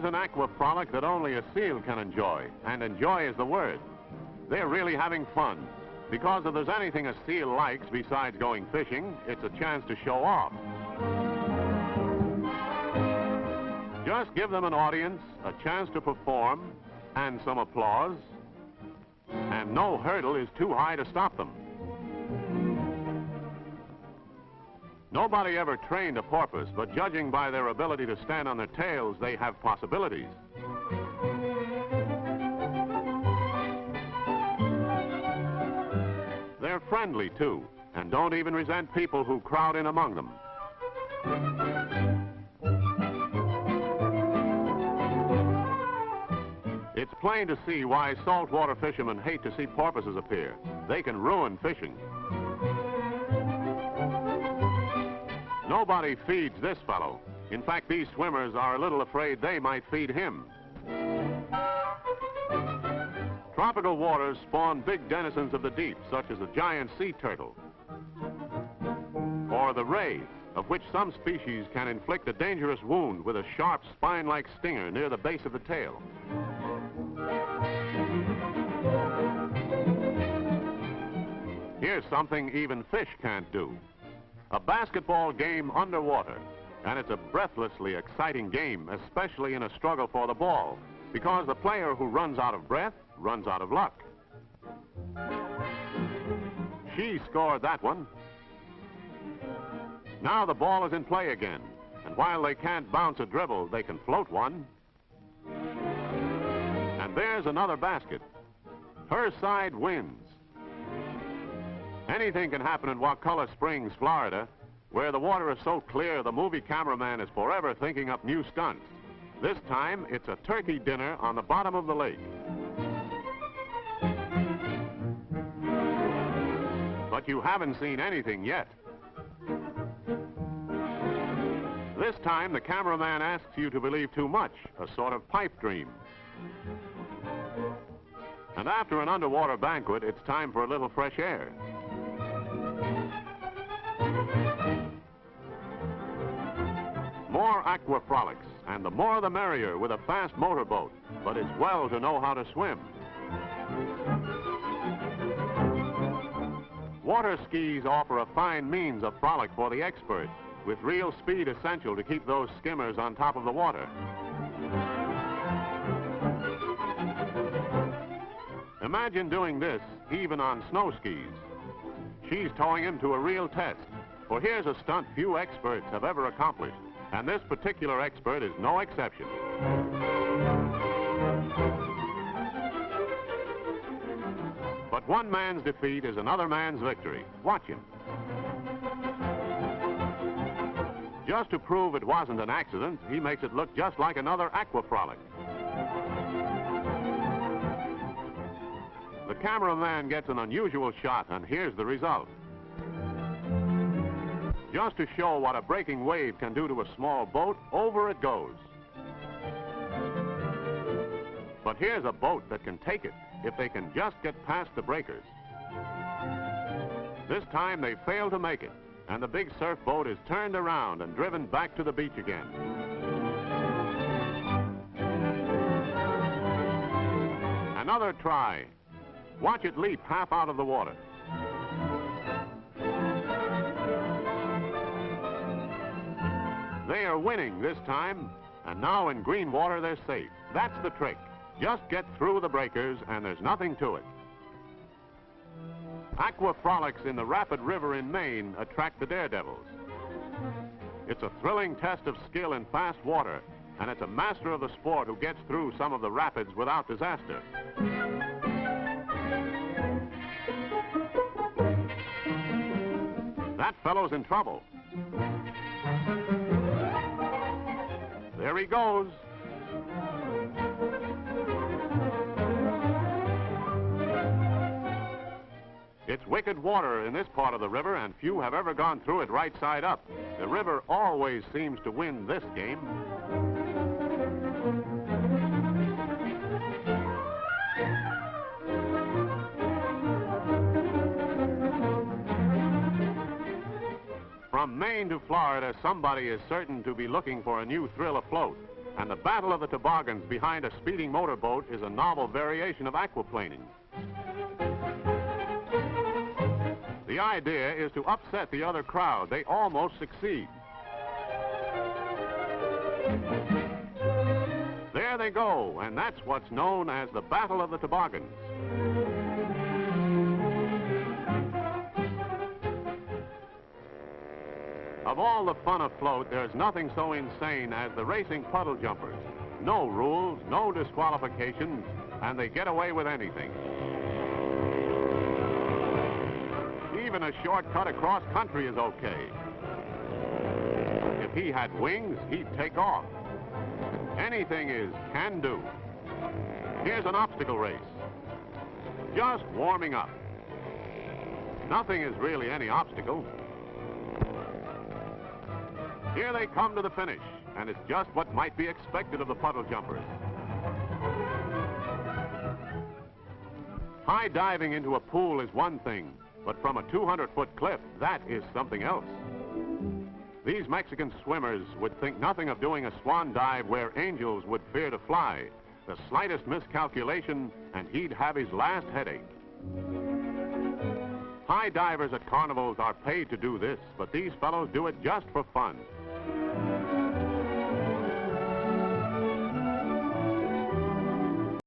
an aqua frolic that only a seal can enjoy, and enjoy is the word. They're really having fun, because if there's anything a seal likes besides going fishing, it's a chance to show off. Just give them an audience, a chance to perform, and some applause, and no hurdle is too high to stop them. Nobody ever trained a porpoise, but judging by their ability to stand on their tails, they have possibilities. They're friendly, too, and don't even resent people who crowd in among them. It's plain to see why saltwater fishermen hate to see porpoises appear. They can ruin fishing. Nobody feeds this fellow. In fact, these swimmers are a little afraid they might feed him. Tropical waters spawn big denizens of the deep, such as the giant sea turtle, or the ray, of which some species can inflict a dangerous wound with a sharp spine-like stinger near the base of the tail. Here's something even fish can't do. A basketball game underwater, and it's a breathlessly exciting game, especially in a struggle for the ball, because the player who runs out of breath runs out of luck. She scored that one. Now the ball is in play again, and while they can't bounce a dribble, they can float one. And there's another basket. Her side wins. Anything can happen in Wakulla Springs, Florida, where the water is so clear the movie cameraman is forever thinking up new stunts. This time, it's a turkey dinner on the bottom of the lake. But you haven't seen anything yet. This time, the cameraman asks you to believe too much, a sort of pipe dream. And after an underwater banquet, it's time for a little fresh air. More aqua frolics, and the more the merrier with a fast motorboat, but it's well to know how to swim. Water skis offer a fine means of frolic for the expert, with real speed essential to keep those skimmers on top of the water. Imagine doing this even on snow skis. She's towing him to a real test, for here's a stunt few experts have ever accomplished, and this particular expert is no exception. But one man's defeat is another man's victory. Watch him. Just to prove it wasn't an accident, he makes it look just like another aqua frolic. The cameraman gets an unusual shot, and here's the result. Just to show what a breaking wave can do to a small boat, over it goes. But here's a boat that can take it, if they can just get past the breakers. This time they fail to make it, and the big surf boat is turned around and driven back to the beach again. Another try. Watch it leap half out of the water. They are winning this time, and now in green water they're safe. That's the trick. Just get through the breakers, and there's nothing to it. Aqua frolics in the rapid river in Maine attract the daredevils. It's a thrilling test of skill in fast water, and it's a master of the sport who gets through some of the rapids without disaster. That fellow's in trouble. There he goes. It's wicked water in this part of the river, and few have ever gone through it right side up. The river always seems to win this game. From Maine to Florida, somebody is certain to be looking for a new thrill afloat. And the battle of the toboggans behind a speeding motorboat is a novel variation of aquaplaning. The idea is to upset the other crowd. They almost succeed. There they go, and that's what's known as the Battle of the Toboggans. Of all the fun afloat, there's nothing so insane as the racing puddle jumpers. No rules, no disqualifications, and they get away with anything. Even a shortcut across country is okay. If he had wings, he'd take off. Anything is can do. Here's an obstacle race. Just warming up. Nothing is really any obstacle. Here they come to the finish, and it's just what might be expected of the puddle jumpers. High diving into a pool is one thing, but from a 200-foot cliff, that is something else. These Mexican swimmers would think nothing of doing a swan dive where angels would fear to fly. The slightest miscalculation, and he'd have his last headache. High divers at carnivals are paid to do this, but these fellows do it just for fun.